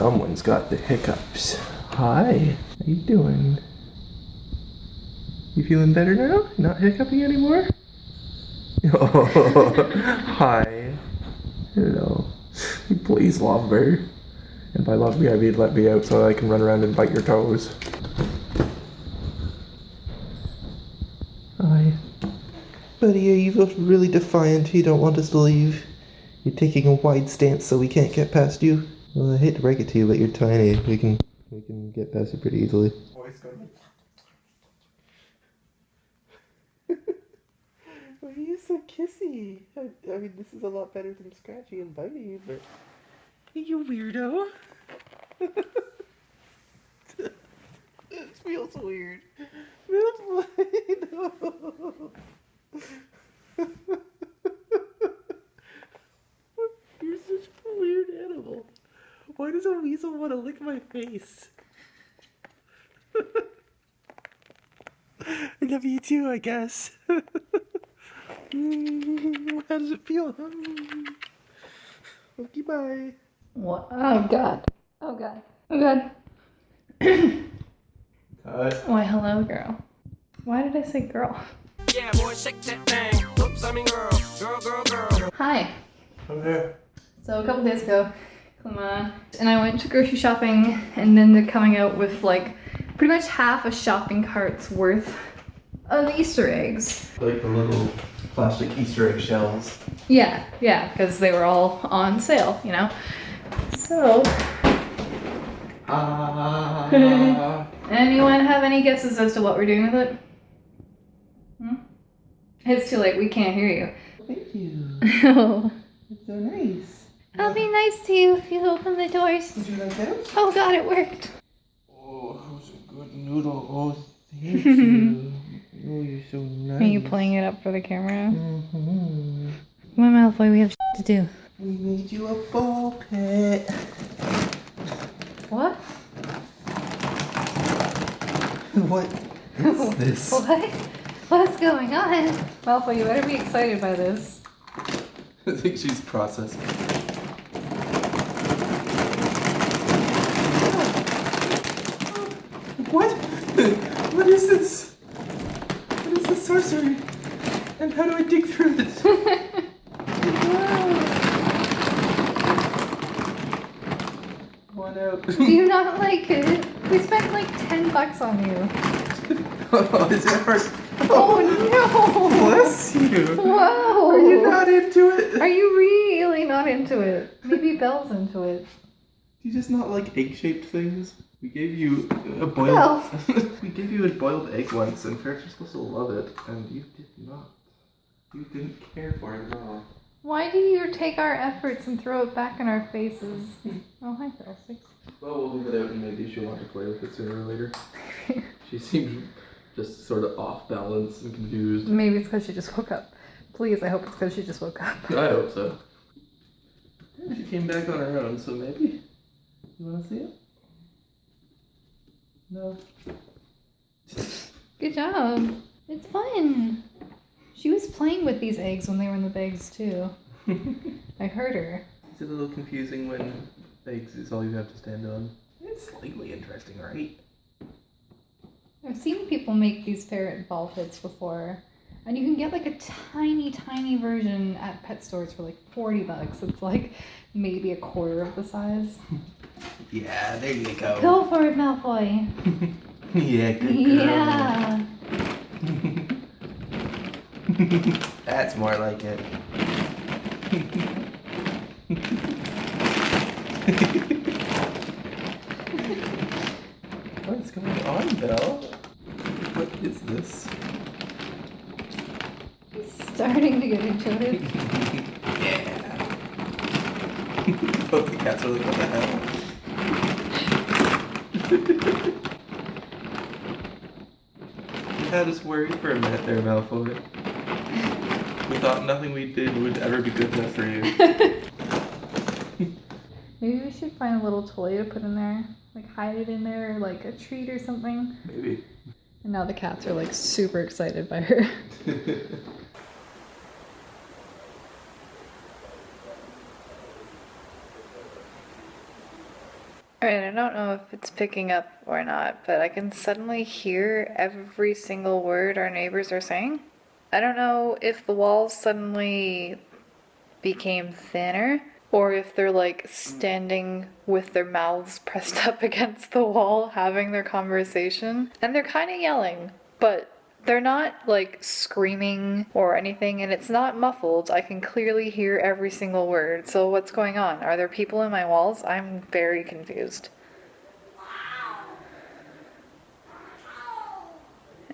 Someone's got the hiccups. Hi, how you doing? You feeling better now? Not hiccuping anymore? Oh, hi. Hello. Please love me. And by love me, I mean let me out so I can run around and bite your toes. Hi. Buddy, you look really defiant. You don't want us to leave. You're taking a wide stance so we can't get past you. Well, I hate to break it to you, but you're tiny. We can get past you pretty easily. Why are you so kissy? I mean, this is a lot better than scratchy and bitey, but... You weirdo. It feels weird. No. You're such a weird animal. Why does a weasel want to lick my face? I love you too, I guess. How does it feel? Okay, bye. What? Oh god. Oh god. Oh god. Cut. Why, hello, girl. Why did I say girl? Yeah, boy, shake that thing. Whoops, I mean girl. Girl. Hi. Okay. So a couple days ago, Clément and I went to grocery shopping, and then they're coming out with like pretty much half a shopping cart's worth of Easter eggs. Like the little plastic Easter egg shells. Yeah, because they were all on sale, you know? So... Anyone have any guesses as to what we're doing with it? It's too late, we can't hear you. Thank you. Oh. It's so nice. I'll be nice to you if you open the doors. Would you like that? Oh god, it worked. Oh, that was a good noodle. Oh, thank you. Oh, you're so nice. Are you playing it up for the camera? Mm-hmm. My Malfoy, we have to do. We made you a ball pit. What? What is this? What? What's going on? Malfoy, you better be excited by this. I think she's processing. What? What is this? What is this sorcery? And how do I dig through it? One out. Do you not like it? We spent like $10 on you. Oh, is it hurt? Oh no! Bless you. Whoa! Are you not into it? Are you really not into it? Maybe Belle's into it. Do you just not like egg-shaped things? We gave you a boiled... we gave you a boiled egg once, and Ferris was supposed to love it, and you did not. You didn't care for it at all. Why do you take our efforts and throw it back in our faces? Oh, hi, Felix. Well, we'll leave it out, and maybe she'll want to play with it sooner or later. She seems just sort of off balance and confused. Maybe it's because she just woke up. Please, I hope it's because she just woke up. I hope so. She came back on her own, so maybe. You want to see it? No. Good job. It's fun. She was playing with these eggs when they were in the bags too. I heard her. It's a little confusing when eggs is all you have to stand on. It's slightly interesting, right? I've seen people make these ferret ball pits before. And you can get like a tiny, tiny version at pet stores for like $40. It's like maybe a quarter of the size. Yeah, there you go. Go for it, Malfoy. Yeah, good girl. Yeah. That's more like it. What's going on, Belle? What is this? Starting to get into it. Yeah. Both the cats are like, what the hell? You had us worried for a minute there, Malfoy. We thought nothing we did would ever be good enough for you. Maybe we should find a little toy to put in there. Like hide it in there, like a treat or something. Maybe. And now the cats are like super excited by her. Alright, I don't know if it's picking up or not, but I can suddenly hear every single word our neighbors are saying. I don't know if the walls suddenly became thinner, or if they're like standing with their mouths pressed up against the wall having their conversation. And they're kind of yelling, but they're not like screaming or anything, and it's not muffled. I can clearly hear every single word. So what's going on? Are there people in my walls? I'm very confused.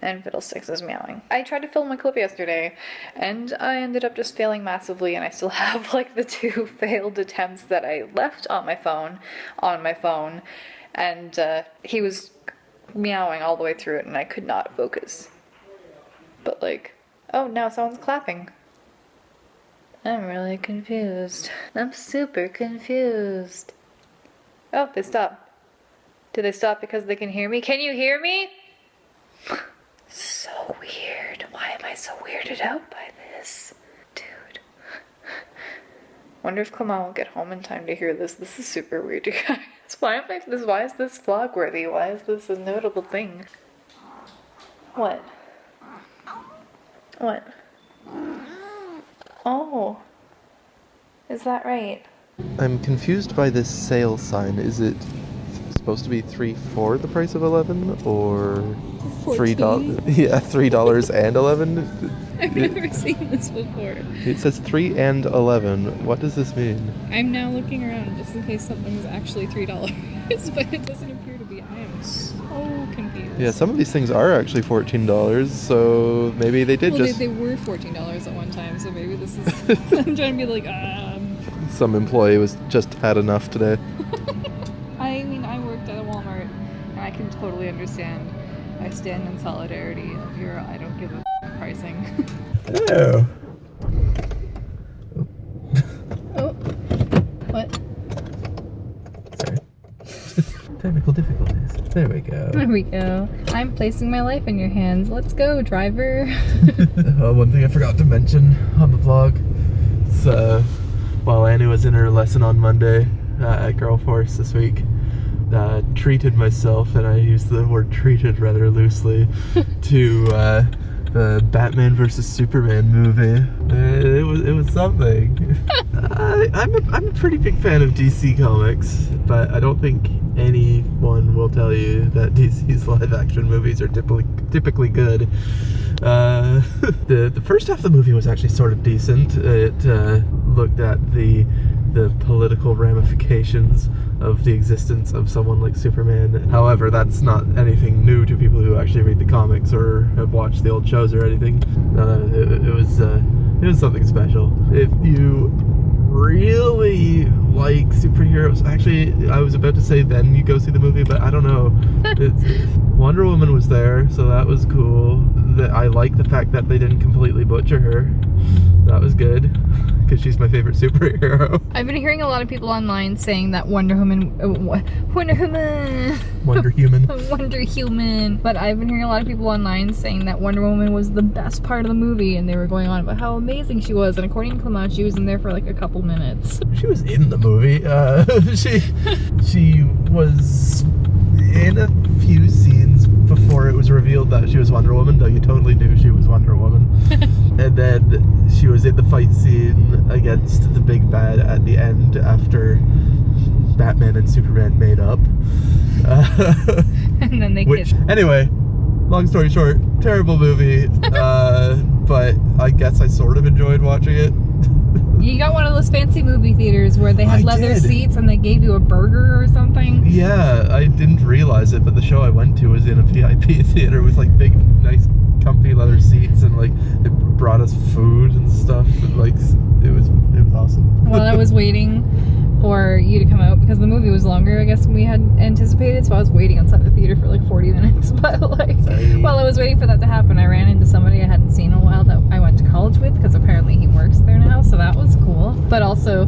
And Fiddlesticks is meowing. I tried to film a clip yesterday, and I ended up just failing massively, and I still have like the 2 failed attempts that I left on my phone, and he was meowing all the way through it, and I could not focus. But like, oh, now someone's clapping. I'm really confused. I'm super confused. Oh, they stopped. Did they stop because they can hear me? Can you hear me? So weird. Why am I so weirded out by this? Dude. Wonder if Clément will get home in time to hear this. This is super weird, you guys. Why is this vlog worthy? Why is this a notable thing? What? What? Oh. Is that right? I'm confused by this sale sign. Is it supposed to be 3 for the price of 11, or $3? Yeah, $3 and 11. I've never seen this before. It says 3 and 11. What does this mean? I'm now looking around just in case something's actually $3, but it doesn't appear to be. I am so confused. Yeah, some of these things are actually $14, so maybe they did they were $14 at one time, so maybe this is. I'm trying to be like, Some employee was just had enough today. I mean, I worked at a Walmart, and I can totally understand. I stand in solidarity of your I don't give a pricing. Hello. Oh. What? Sorry. Technical difficulties. There we go. There we go. I'm placing my life in your hands. Let's go, driver. One thing I forgot to mention on the vlog is while Annie was in her lesson on Monday at Girl Force this week, treated myself, and I use the word treated rather loosely, to the Batman vs Superman movie. It was something. I'm a pretty big fan of DC comics, but I don't think anyone will tell you that DC's live action movies are typically good. The first half of the movie was actually sort of decent. It looked at the political ramifications of the existence of someone like Superman. However, that's not anything new to people who actually read the comics or have watched the old shows or anything. It was something special. If you really like superheroes, actually, I was about to say then you go see the movie, but I don't know. Wonder Woman was there, so that was cool. I like the fact that they didn't completely butcher her. That was good, because she's my favorite superhero. I've been hearing a lot of people online saying that Wonder Human, but I've been hearing a lot of people online saying that Wonder Woman was the best part of the movie, and they were going on about how amazing she was, and according to Clément, she was in there for like a couple minutes. She was in the movie. She was in a few scenes before it was revealed that she was Wonder Woman, though you totally knew she was Wonder Woman. And then she was in the fight scene against the big bad at the end after Batman and Superman made up. And then they kissed. Anyway, long story short, terrible movie, but I guess I sort of enjoyed watching it. You got one of those fancy movie theaters where they had leather seats and they gave you a burger or something? Yeah, I didn't realize it, but the show I went to was in a VIP theater with like big, nice, comfy leather seats, and like it brought us food and stuff, and like it was awesome. While I was waiting for you to come out, because the movie was longer, I guess, than we had anticipated, so I was waiting outside the theater for like 40 minutes. But like, while I was waiting for that to happen, I ran into somebody I hadn't seen in a while that I went to college with, because apparently he works there now, so that was cool. But also,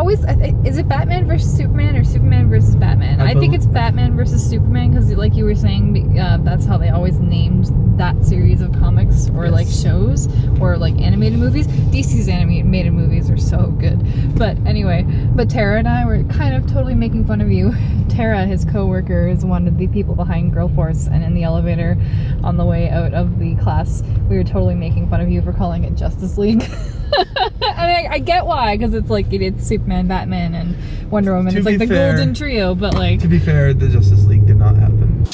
always, is it Batman versus Superman or Superman versus Batman? I think it's Batman versus Superman because, like you were saying, that's how they always named that series of comics or like shows or like animated movies. DC's animated movies are so good. But anyway, but Tara and I were kind of totally making fun of you. Tara, his co-worker, is one of the people behind Girl Force, and in the elevator on the way out of the class, we were totally making fun of you for calling it Justice League. I mean, I get why, because it's like it's Superman, Batman, and Wonder Woman. It's like the golden trio, but like... To be fair, the Justice League did not happen.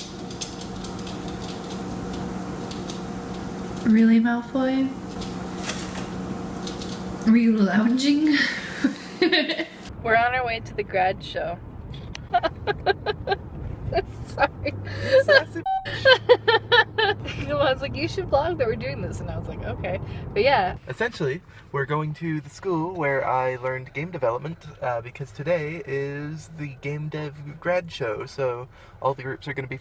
Really, Malfoy? Were you lounging? We're on our way to the grad show. Sorry. I was like, you should vlog that we're doing this, and I was like, okay. But yeah. Essentially, we're going to the school where I learned game development because today is the game dev grad show. So all the groups are going to be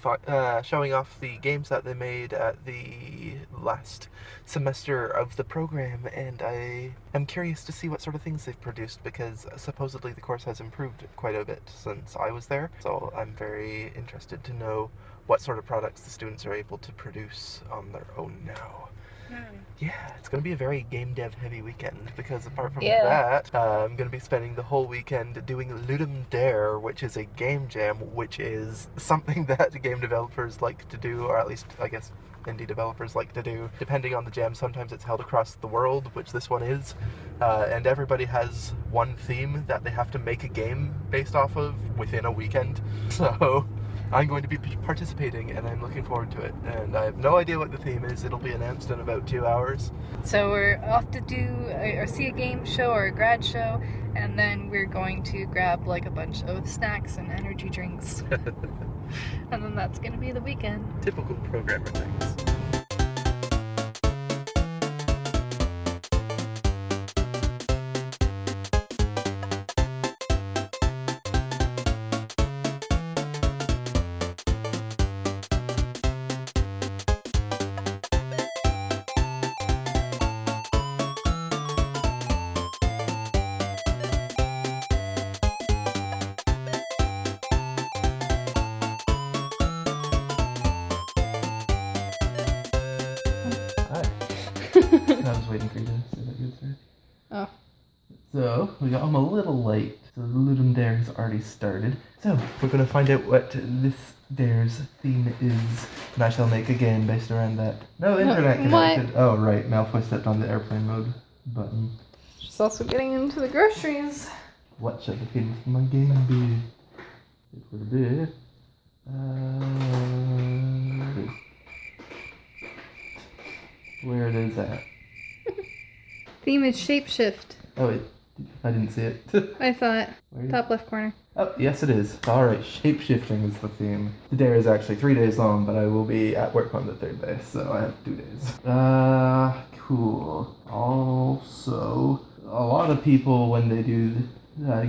showing off the games that they made at the last semester of the program, and I am curious to see what sort of things they've produced because supposedly the course has improved quite a bit since I was there. So I'm very interested to know what sort of products the students are able to produce on their own now. Yeah, it's going to be a very game dev heavy weekend because apart from that, I'm going to be spending the whole weekend doing Ludum Dare, which is a game jam, which is something that game developers like to do, or at least, I guess, indie developers like to do. Depending on the jam, sometimes it's held across the world, which this one is, and everybody has one theme that they have to make a game based off of within a weekend. So I'm going to be participating, and I'm looking forward to it. And I have no idea what the theme is. It'll be announced in about 2 hours. So we're off to do or see a game show or a grad show, and then we're going to grab like a bunch of snacks and energy drinks. And then that's going to be the weekend. Typical programmer things. I was waiting for you to say that you would start. Oh. So, we got home a little late, so the Ludum Dare has already started. So, we're going to find out what this Dare's theme is, and I shall make a game based around that. No internet connected. What? Oh, right, Malfoy stepped on the airplane mode button. She's also getting into the groceries. What should the theme for my game be? It will be... where it is at. Theme is shapeshift. Oh, wait. I didn't see it. I saw it. Top left corner. Oh, yes it is. Alright, shapeshifting is the theme. The dare is actually 3 days long, but I will be at work on the 3rd day, so I have 2 days. Cool. Also, a lot of people, when they do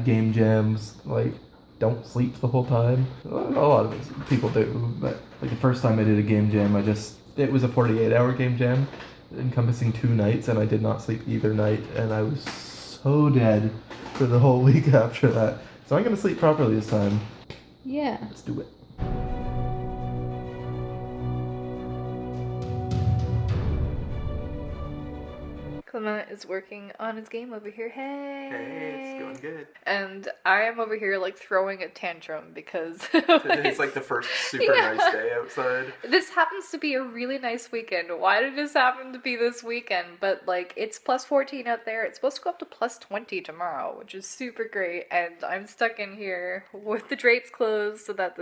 game jams, like, don't sleep the whole time. A lot of people do, but like the first time I did a game jam, it was a 48-hour game jam, encompassing 2 nights, and I did not sleep either night, and I was so dead for the whole week after that. So I'm gonna sleep properly this time. Yeah. Let's do it. Clément is working on his game over here. Hey! Hey, it's going good. And I am over here like throwing a tantrum because Today's like the first super nice day outside. This happens to be a really nice weekend. Why did this happen to be this weekend? But like it's plus 14 out there. It's supposed to go up to plus 20 tomorrow, which is super great. And I'm stuck in here with the drapes closed so that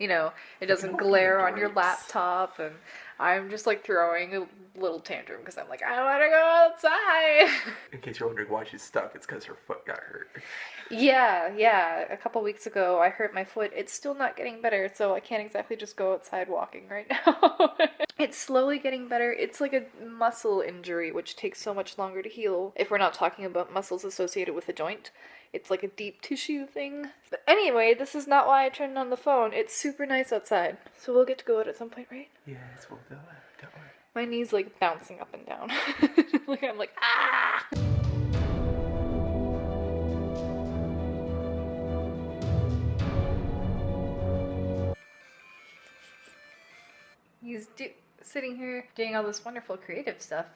it doesn't glare on your laptop, and I'm just like throwing a little tantrum because I'm like, I want to go outside. In case you're wondering why she's stuck, it's because her foot got hurt. Yeah. A couple weeks ago, I hurt my foot. It's still not getting better, so I can't exactly just go outside walking right now. It's slowly getting better. It's like a muscle injury, which takes so much longer to heal. If we're not talking about muscles associated with a joint, it's like a deep tissue thing. But anyway, this is not why I turned on the phone. It's super nice outside, so we'll get to go out at some point, right? Yes, we'll do it. Don't worry. My knee's like bouncing up and down. I'm like, ah! sitting here doing all this wonderful creative stuff,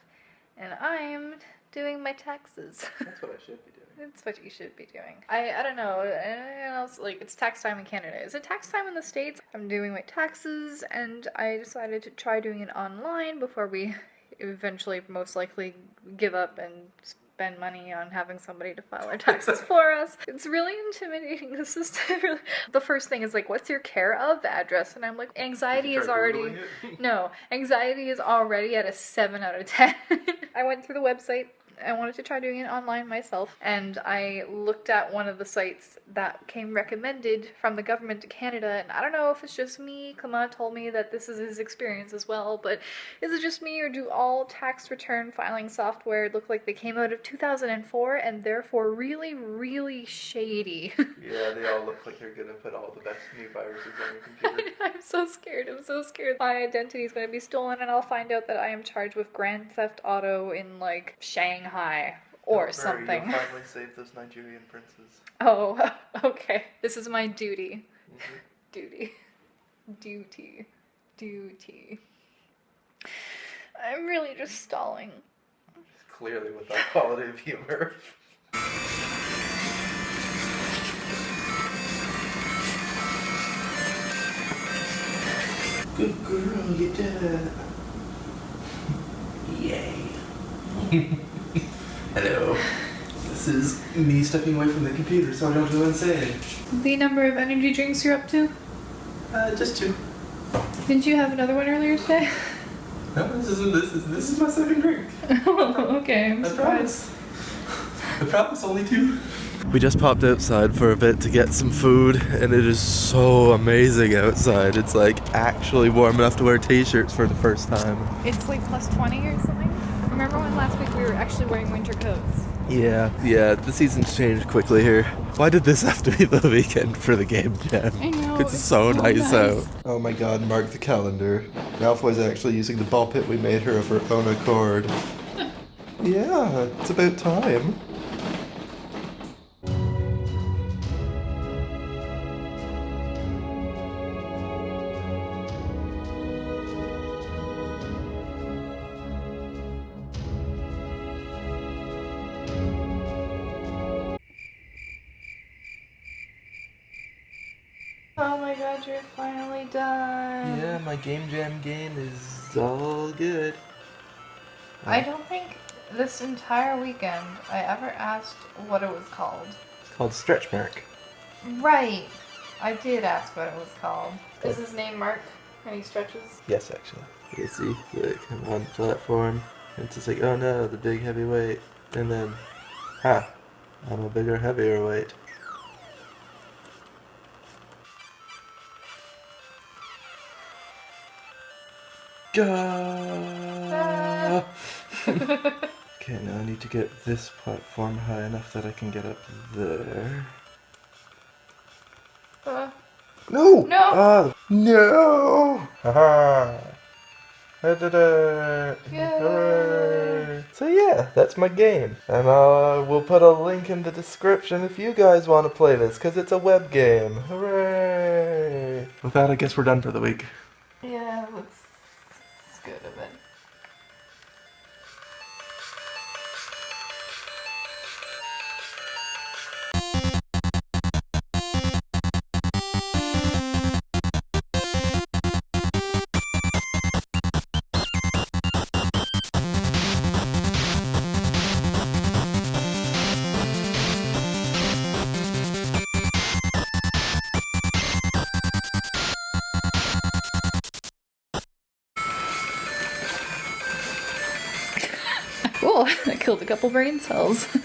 and I'm doing my taxes. That's what I should be doing. That's what you should be doing. I don't know. Anyone else, like, it's tax time in Canada. Is it tax time in the States? I'm doing my taxes, and I decided to try doing it online before we eventually most likely give up and spend money on having somebody to file our taxes for us. It's really intimidating. This is really... The first thing is like, what's your care of address? And I'm like, anxiety is already... No, anxiety is already at a 7 out of 10. I went through the website. I wanted to try doing it online myself, and I looked at one of the sites that came recommended from the government of Canada, and I don't know if it's just me. Clément told me that this is his experience as well, but is it just me, or do all tax return filing software look like they came out of 2004 and therefore really, really shady? Yeah, they all look like they're gonna put all the best new viruses on your computer. I'm so scared. I'm so scared. My identity is going to be stolen, and I'll find out that I am charged with Grand Theft Auto in, like, Shanghai or something. You'll finally save those Nigerian princes. Oh, okay. This is my duty. Mm-hmm. Duty. I'm really just stalling. Clearly with that quality of humor. Good girl, you did it. Yay. Hello. This is me stepping away from the computer so I don't go insane. The number of energy drinks you're up to? Just 2. Didn't you have another one earlier today? No, this is my second drink. Oh, okay. I'm surprised. I promise only 2. We just popped outside for a bit to get some food, and it is so amazing outside. It's like actually warm enough to wear t-shirts for the first time. It's like plus 20 or something? Remember when last week we were actually wearing winter coats? Yeah, the seasons changed quickly here. Why did this have to be the weekend for the game jam? I know. It's so nice out. Oh my god, mark the calendar. Malfoy's actually using the ball pit we made her of her own accord. Yeah, it's about time. Oh my god, you're finally done. Yeah, my game jam game is all good. I don't think this entire weekend I ever asked what it was called. It's called Stretch Mark. Right. I did ask what it was called. Is his name Mark and he stretches? Yes, actually. You see, like on one platform, and it's just like, oh no, the big heavy weight, and then, I'm a bigger, heavier weight. Go! Okay, now I need to get this platform high enough that I can get up there. No! No! No! Haha! I did it! Yay! Hooray! So yeah, that's my game. And we'll put a link in the description if you guys want to play this, because it's a web game. Hooray! With that, I guess we're done for the week. Yeah, that's good of it. Cool, I killed a couple brain cells.